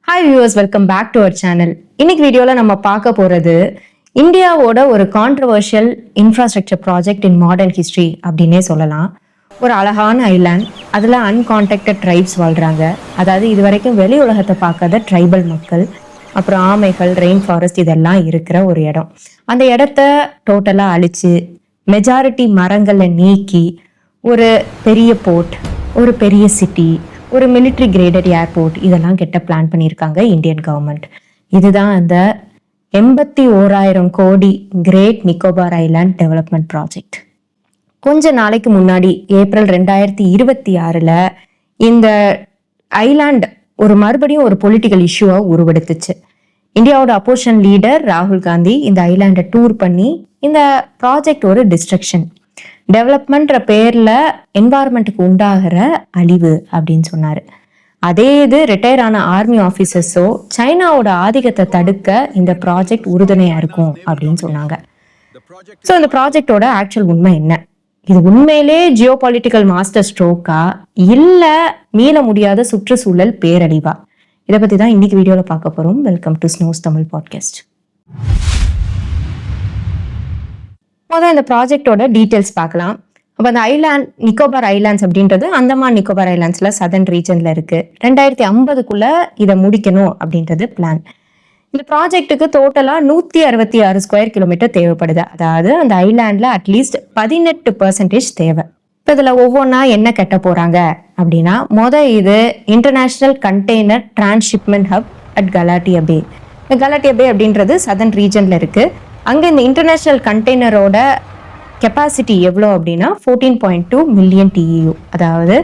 Hi viewers, welcome back to our channel. இன்னைக்கு வீடியோவில் நம்ம பார்க்க போகிறது இந்தியாவோட ஒரு controversial infrastructure project in modern history அப்படின்னே சொல்லலாம். ஒரு அழகான ஐலாண்ட், அதில் அன்கான்டாக்டட் ட்ரைப்ஸ் வாழ்கிறாங்க. அதாவது இது வரைக்கும் வெளி உலகத்தை பார்க்காத ட்ரைபல் மக்கள், அப்புறம் ஆமைகள், ரெயின் ஃபாரஸ்ட் இதெல்லாம் இருக்கிற ஒரு இடம். அந்த இடத்த டோட்டலாக அழித்து மெஜாரிட்டி மரங்களை நீக்கி ஒரு பெரிய போர்ட், ஒரு பெரிய சிட்டி, ஒரு மிலிட்ரி கிரேடட் ஏர்போர்ட் இதெல்லாம் கெட்ட பிளான் பண்ணியிருக்காங்க இந்தியன் கவர்மெண்ட். இதுதான் அந்த 81,000 crore great Nicobar island development project. கொஞ்ச நாளைக்கு முன்னாடி ஏப்ரல் 2026 இந்த ஐலாண்ட் மறுபடியும் ஒரு பொலிட்டிக்கல் இஷ்யூவா உருவெடுத்துச்சு. இந்தியாவோட அப்போசிஷன் லீடர் ராகுல் காந்தி இந்த ஐலாண்டை டூர் பண்ணி இந்த ப்ராஜெக்ட் ஒரு டிஸ்ட்ரக்ஷன், டெவலப்மெண்ட்ற பேர்ல என்வாயர்மெண்ட்டுக்கு உண்டாகிற அழிவு அப்படின்னு சொன்னாரு. அதே இது ரிட்டையர் ஆன ஆர்மி ஆஃபீஸர்ஸோ சைனாவோட ஆதிக்கத்தை தடுக்க இந்த ப்ராஜெக்ட் உறுதுணையா இருக்கும் அப்படின்னு சொன்னாங்க. ஸோ இந்த ப்ராஜெக்டோட ஆக்சுவல் உண்மை என்ன? இது உண்மையிலே ஜியோ பொலிட்டிக்கல் மாஸ்டர் ஸ்ட்ரோக்கா இல்ல மீள முடியாத சுற்றுச்சூழல் பேரழிவா? இதை பத்தி தான் இன்னைக்கு வீடியோல பார்க்க போறோம். Welcome to Snows Tamil podcast. முதல்ல இந்த ப்ராஜெக்டோட டீட்டெயில்ஸ் பார்க்கலாம். அப்போ அந்த ஐலாண்ட் நிக்கோபார் ஐலாண்ட்ஸ் அப்படின்றது அந்தமான் நிக்கோபார் ஐலாண்ட்ஸ்ல சதர்ன் ரீஜன்ல இருக்கு. 2050 இதை முடிக்கணும் அப்படின்றது பிளான். இந்த ப்ராஜெக்டுக்கு டோட்டலா 166 ஸ்கொயர் கிலோமீட்டர் தேவைப்படுது. அதாவது அந்த ஐலாண்ட்ல அட்லீஸ்ட் 18% தேவை. இப்போ இதுல ஒவ்வொன்றா என்ன கட்ட போறாங்க அப்படின்னா, இது international container transshipment hub at Galathea bay. Galathea bay அப்படின்றது சதர்ன் ரீஜன்ல இருக்கு. அங்கே இந்த இன்டர்நேஷ்னல் கண்டெய்னரோட கெப்பாசிட்டி எவ்வளோ அப்படின்னா 14.2 மில்லியன் TEU. அதாவது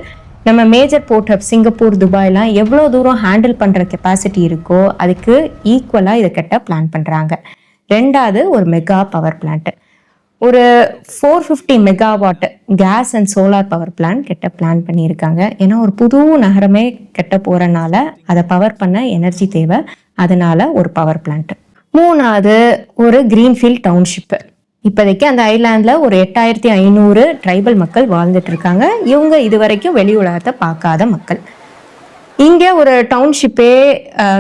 நம்ம மேஜர் போர்ட் ஹப் சிங்கப்பூர், துபாய்லாம் எவ்வளோ தூரம் ஹேண்டில் பண்ணுற கெப்பாசிட்டி இருக்கோ அதுக்கு ஈக்குவலாக இதை கட்ட பிளான் பண்ணுறாங்க. ரெண்டாவது ஒரு மெகா பவர் பிளான்ட், ஒரு 450 megawatt gas and solar power plant கெட்ட பிளான் பண்ணியிருக்காங்க. ஏன்னா ஒரு புது நகரமே கெட்ட போகிறனால அதை பவர் பண்ண எனர்ஜி தேவை, அதனால ஒரு பவர் பிளான்ட். மூணாவது ஒரு கிரீன்ஃபீல்ட் டவுன்ஷிப். இப்போதைக்கு அந்த ஐலாண்ட்ல ஒரு 8500 ட்ரைபல் மக்கள் வாழ்ந்துட்டு இருக்காங்க. இவங்க இது வரைக்கும் வெளி உலகத்தை பார்க்காத மக்கள். இங்க ஒரு டவுன்ஷிப்பே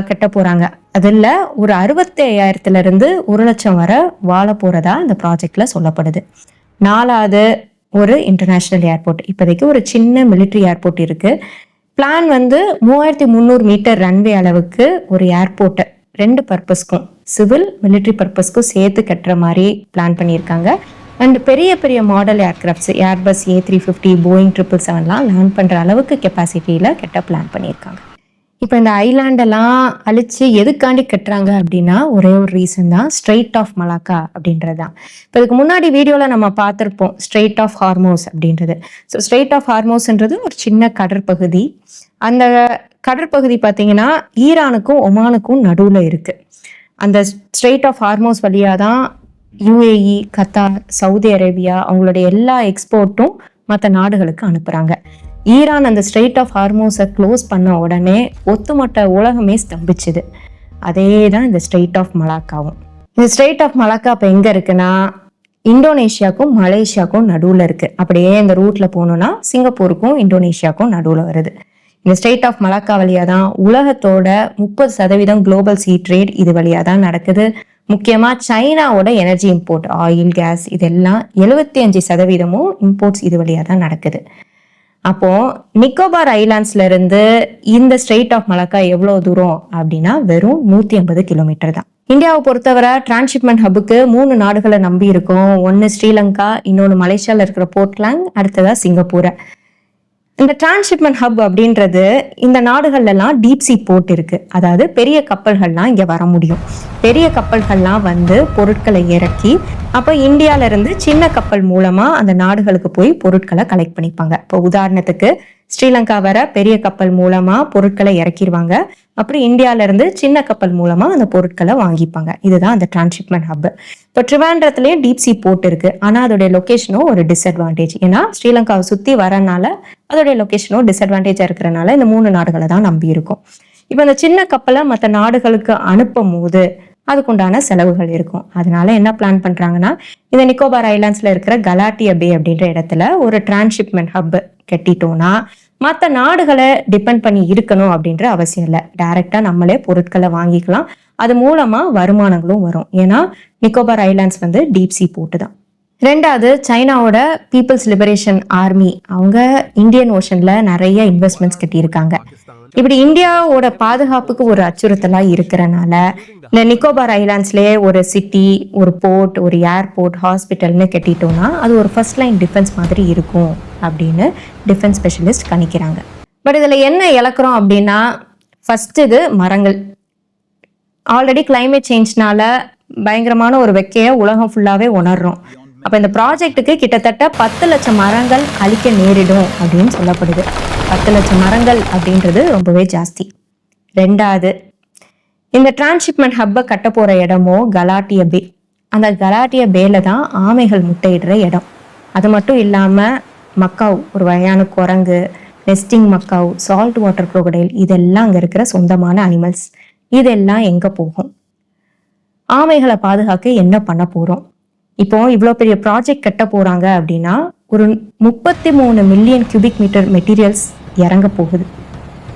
கட்ட போறாங்க. அதில் ஒரு 65,000 1 லட்சம் வரை வாழ போறதா இந்த ப்ராஜெக்ட்ல சொல்லப்படுது. நாலாவது ஒரு இன்டர்நேஷனல் ஏர்போர்ட். இப்போதைக்கு ஒரு சின்ன மிலிட்ரி ஏர்போர்ட் இருக்கு. பிளான் 3300 மீட்டர் ரன்வே அளவுக்கு ஒரு ஏர்போர்ட்டை 2 பர்பஸ்க்கும், சிவில் மிலிட்ரி பர்பஸ்க்கும் சேர்த்து கட்டுற மாதிரி பிளான் பண்ணியிருக்காங்க. அண்ட் பெரிய பெரிய model aircrafts, Airbus A350, Boeing 777லாம் லேண்ட் பண்ணுற அளவுக்கு கெப்பாசிட்டியில் கட்ட பிளான் பண்ணியிருக்காங்க. இப்போ இந்த ஐலாண்டெல்லாம் அழிச்சு எதுக்காண்டி கட்டுறாங்க அப்படின்னா ஒரே ஒரு ரீசன் தான், ஸ்ட்ரெயிட் ஆஃப் மலாக்கா அப்படின்றது தான். இப்போ இதுக்கு முன்னாடி வீடியோவில் நம்ம பார்த்துருப்போம் ஸ்ட்ரெயிட் ஆஃப் ஹார்மோஸ் அப்படின்றது. ஸோ ஸ்ட்ரெயிட் ஆஃப் ஹார்மோஸ்ன்றது ஒரு சின்ன கடற்பகுதி. அந்த கடற்பகுதி பார்த்தீங்கன்னா ஈரானுக்கும் ஒமானுக்கும் நடுவில் இருக்குது. அந்த ஸ்ட்ரெயிட் ஆஃப் ஹார்மோஸ் வழியாக தான் UAE, கத்தார், சவுதி அரேபியா அவங்களுடைய எல்லா எக்ஸ்போர்ட்டும் மற்ற நாடுகளுக்கு அனுப்புகிறாங்க. ஈரான் அந்த ஸ்ட்ரெயிட் ஆஃப் ஹார்மோஸை க்ளோஸ் பண்ண உடனே ஒத்துமொத்த உலகமே ஸ்தம்பிச்சுது. அதே தான் இந்த ஸ்ட்ரெயிட் ஆஃப் மலாக்காவும். இந்த ஸ்ட்ரெயிட் ஆஃப் மலாக்கா இப்போ எங்கே இருக்குன்னா இந்தோனேஷியாவுக்கும் மலேசியாவுக்கும் நடுவில் இருக்குது. அப்படியே இந்த ரூட்டில் போகணுன்னா சிங்கப்பூருக்கும் இந்தோனேஷியாவுக்கும் நடுவில் வருது. இந்த ஸ்ட்ரெயிட் ஆஃப் மலாக்கா வழியாக தான் உலகத்தோட 30% குளோபல் சீ ட்ரேட் இது வழியாக தான் நடக்குது. முக்கியமாக சைனாவோட எனர்ஜி இம்போர்ட், ஆயில், கேஸ் இதெல்லாம் 75% இம்போர்ட்ஸ் இது வழியாக தான் நடக்குது. அப்போ நிக்கோபார் ஐலாண்ட்ஸ்ல இருந்து இந்த ஸ்ட்ரெயிட் ஆஃப் மலாக்கா எவ்வளோ தூரம் அப்படின்னா வெறும் 150 கிலோமீட்டர் தான். இந்தியாவை பொறுத்தவரை டிரான்ஸ்ஷிப்மெண்ட் ஹப்புக்கு 3 நாடுகளை நம்பி இருக்கும். ஒன்று ஸ்ரீலங்கா, இன்னொன்று மலேசியாவில் இருக்கிற போர்ட்லாந்து, அடுத்ததா சிங்கப்பூரை. இந்த டிரான்ஸ்ஷிப்மெண்ட் ஹப் அப்படின்றது இந்த நாடுகள்லாம் டீப் சீ போர்ட் இருக்கு. அதாவது பெரிய கப்பல்கள்லாம் இங்கே வர முடியும். பெரிய கப்பல்கள்லாம் பொருட்களை இறக்கி அப்போ இந்தியால இருந்து சின்ன கப்பல் மூலமா அந்த நாடுகளுக்கு போய் பொருட்களை கலெக்ட் பண்ணிப்பாங்க. இப்போ உதாரணத்துக்கு ஸ்ரீலங்கா வர பெரிய கப்பல் மூலமா பொருட்களை இறக்கிடுவாங்க. அப்புறம் இந்தியால இருந்து சின்ன கப்பல் மூலமா அந்த பொருட்களை வாங்கிப்பாங்க. இதுதான் அந்த டிரான்ஸ்ஷிப்மெண்ட் ஹப். இப்போ ட்ரிவாண்ட்ரத்துலேயே டீப் சீ போர்ட் இருக்கு. ஆனால் அதோடைய லொக்கேஷனும் ஒரு டிஸ்அட்வான்டேஜ். ஏன்னா ஸ்ரீலங்காவை சுற்றி வரனால அதோடைய லொக்கேஷனும் டிஸ்அட்வான்டேஜாக இருக்கிறனால இந்த 3 நாடுகளை தான் நம்பி இருக்கும். இப்போ இந்த சின்ன கப்பலை மற்ற நாடுகளுக்கு அனுப்பும் போது அதுக்குண்டான செலவுகள் இருக்கும். அதனால என்ன பிளான் பண்றாங்கன்னா, இந்த நிக்கோபார் ஐலாண்ட்ஸ்ல இருக்கிற கலாட்டியா பே அப்படின்ற இடத்துல ஒரு டிரான்ஸ்ஷிப்மெண்ட் ஹப் கட்டிட்டோம்னா மற்ற நாடுகளை டிபெண்ட் பண்ணி இருக்கணும் அப்படின்ற அவசியம் இல்லை. டைரக்டா நம்மளே பொருட்களை வாங்கிக்கலாம். அது மூலமா வருமானங்களும் வரும். ஏன்னா நிக்கோபார் ஐலாண்ட்ஸ் வந்து டீப் சீ போர்ட் தான். ரெண்டாவது, சைனாவோட பீப்புள்ஸ் லிபரேஷன் ஆர்மி அவங்க இந்தியன் ஓஷன்ல நிறைய இன்வெஸ்ட்மெண்ட்ஸ் கட்டியிருக்காங்க. இப்படி இந்தியாவோட பாதுகாப்புக்கு ஒரு அச்சுறுத்தலா இருக்கிறனால இந்த நிக்கோபார் ஐலாண்ட்ஸ்லேயே ஒரு சிட்டி, ஒரு போர்ட், ஒரு ஏர்போர்ட், ஹாஸ்பிட்டல்னு கட்டிட்டோம்னா அது ஒரு ஃபர்ஸ்ட் லைன் டிஃபென்ஸ் மாதிரி இருக்கும் அப்படின்னு டிஃபென்ஸ் ஸ்பெஷலிஸ்ட் கணிக்கிறாங்க. பட் இதில் என்ன இழக்கிறோம் அப்படின்னா, ஃபர்ஸ்ட் இது மரங்கள். ஆல்ரெடி கிளைமேட் சேஞ்ச்னால பயங்கரமான ஒரு வெக்கையை உலகம் ஃபுல்லாகவே உணர்றோம். அப்போ இந்த ப்ராஜெக்ட்டுக்கு கிட்டத்தட்ட 10 லட்சம் மரங்கள் அழிக்க நேரிடும் அப்படின்னு சொல்லப்படுது. 10 லட்சம் மரங்கள் அப்படின்றது ரொம்பவே ஜாஸ்தி. ரெண்டாவது, இந்த டிரான்ஸ்ஷிப்மெண்ட் ஹப்பை கட்ட போகிற இடமோ கலாட்டிய பே. அந்த கலாட்டிய பேல தான் ஆமைகள் முட்டையிடுற இடம். அது மட்டும் இல்லாமல் மக்காவ், ஒரு வகையான குரங்கு, nesting macaw, salt water crocodile, இதெல்லாம் அங்கே இருக்கிற சொந்தமான அனிமல்ஸ். இதெல்லாம் எங்கே போகும்? ஆமைகளை பாதுகாக்க என்ன பண்ண போகிறோம்? இப்போ இவ்வளோ பெரிய ப்ராஜெக்ட் கட்ட போகிறாங்க அப்படின்னா ஒரு 33 மில்லியன் கியூபிக் மீட்டர் மெட்டீரியல்ஸ் இறங்க போகுது.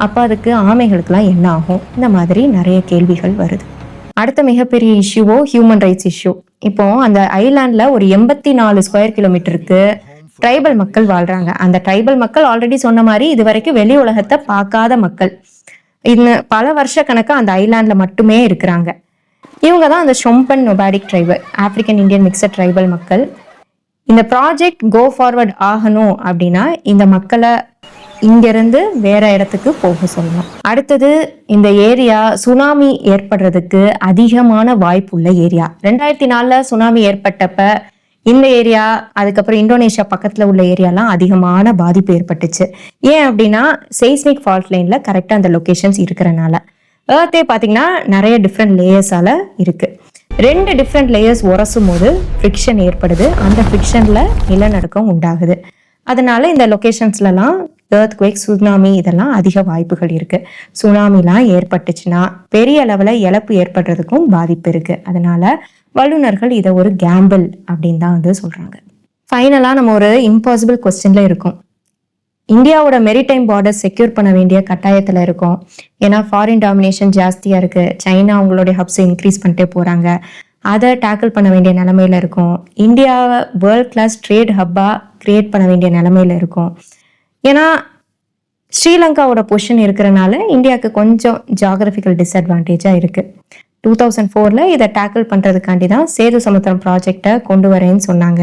அப்போ அதுக்கு ஆமைகளுக்கெல்லாம் என்ன ஆகும்? இந்த மாதிரி நிறைய கேள்விகள் வருது. அடுத்த மிகப்பெரிய இஷ்யூவோ ஹியூமன் ரைட்ஸ் இஷ்யூ. இப்போ அந்த ஐலாண்டில் ஒரு 84 ஸ்கொயர் கிலோமீட்டருக்கு ட்ரைபல் மக்கள் வாழ்கிறாங்க. அந்த ட்ரைபல் மக்கள் ஆல்ரெடி சொன்ன மாதிரி இது வரைக்கும் வெளி உலகத்தை பார்க்காத மக்கள். இன்னும் பல வருஷ கணக்காக அந்த ஐலாண்டில் மட்டுமே இருக்கிறாங்க. இவங்க தான் அந்த Shompen nomadic tribal, African Indian mixed tribal மக்கள். இந்த ப்ராஜெக்ட் கோ ஃபார்வர்ட் ஆகணும் அப்படின்னா இந்த மக்களை இங்கிருந்து வேற இடத்துக்கு போக சொல்லணும். அடுத்தது, இந்த ஏரியா சுனாமி ஏற்படுறதுக்கு அதிகமான வாய்ப்புள்ள ஏரியா. 2004 சுனாமி ஏற்பட்டப்ப இந்த ஏரியா, அதுக்கப்புறம் இந்தோனேஷியா பக்கத்துல உள்ள ஏரியாலாம் அதிகமான பாதிப்பு ஏற்பட்டுச்சு. ஏன் அப்படின்னா செய்ஸ்மிக் ஃபால்ட் லைன்ல கரெக்டா அந்த லொகேஷன்ஸ் இருக்கிறனால. ஏர்த்தே பார்த்தீங்கன்னா நிறைய டிஃப்ரெண்ட் லேயர்ஸால இருக்கு. 2 டிஃப்ரெண்ட் லேயர்ஸ் உரசும் போது ஃப்ரிக்ஷன் ஏற்படுது. அந்த ஃப்ரிக்ஷன்ல நிலநடுக்கம் உண்டாகுது. அதனால இந்த லொகேஷன்ஸ்லாம் எர்த்குவேக், சுனாமி இதெல்லாம் அதிக வாய்ப்புகள் இருக்கு. சுனாமிலாம் ஏற்பட்டுச்சுன்னா பெரிய அளவில் இழப்பு ஏற்படுறதுக்கும் பாதிப்பு இருக்கு. அதனால வல்லுநர்கள் இதை ஒரு கேம்பிள் அப்படின்னு தான் வந்து சொல்றாங்க. ஃபைனலாக நம்ம ஒரு இம்பாசிபிள் கொஸ்டின்ல இருக்கோம். இந்தியாவோட மெரிடைம் பார்டர் செக்யூர் பண்ண வேண்டிய கட்டாயத்தில் இருக்கும். ஏன்னா ஃபாரின் டாமினேஷன் ஜாஸ்தியாக இருக்குது. சைனா அவங்களுடைய ஹப்ஸை இன்க்ரீஸ் பண்ணிட்டே போகிறாங்க. அதை டேக்கிள் பண்ண வேண்டிய நிலமையில இருக்கும். இந்தியாவை வேர்ல்ட் கிளாஸ் ட்ரேட் ஹப்பாக கிரியேட் பண்ண வேண்டிய நிலமையில இருக்கும். ஏன்னா ஸ்ரீலங்காவோட பொசிஷன் இருக்கிறனால இந்தியாவுக்கு கொஞ்சம் ஜியாகிரபிக்கல் டிஸ்அட்வான்டேஜாக இருக்குது. 2004 இதை டேக்கிள் பண்ணுறதுக்காண்டி தான் சேது சமுத்திரம் ப்ராஜெக்டை கொண்டு வரேன்னு சொன்னாங்க.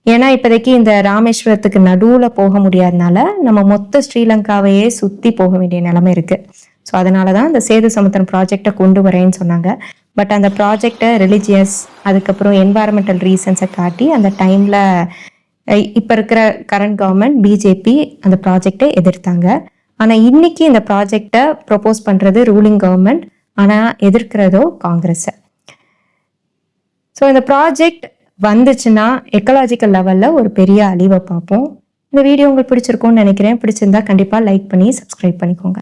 ஏன்னா இப்போதைக்கு இந்த ராமேஸ்வரத்துக்கு நடுவில் போக முடியாதனால நம்ம மொத்த ஸ்ரீலங்காவையே சுற்றி போக வேண்டிய நிலைமை இருக்குது. ஸோ அதனால தான் இந்த சேது சமுத்திரம் ப்ராஜெக்டை கொண்டு வரேன்னு சொன்னாங்க. பட் அந்த ப்ராஜெக்டை ரிலிஜியஸ், அதுக்கப்புறம் என்வாயர்மெண்டல் ரீசன்ஸை காட்டி அந்த டைமில் இப்போ இருக்கிற கரண்ட் கவர்மெண்ட் பிஜேபி அந்த ப்ராஜெக்டை எதிர்த்தாங்க. ஆனால் இன்னைக்கு இந்த ப்ராஜெக்டை ப்ரொபோஸ் பண்ணுறது ரூலிங் கவர்மெண்ட், ஆனால் எதிர்க்கிறதோ காங்கிரஸ். ஸோ இந்த ப்ராஜெக்ட் வந்துச்சுன்னா எக்கலாஜிக்கல் லெவலில் ஒரு பெரிய அழிவை பார்ப்போம். இந்த வீடியோ உங்களுக்கு பிடிச்சிருக்கும்னு நினைக்கிறேன். பிடிச்சிருந்தா கண்டிப்பாக லைக் பண்ணி சப்ஸ்கிரைப் பண்ணிக்கோங்க.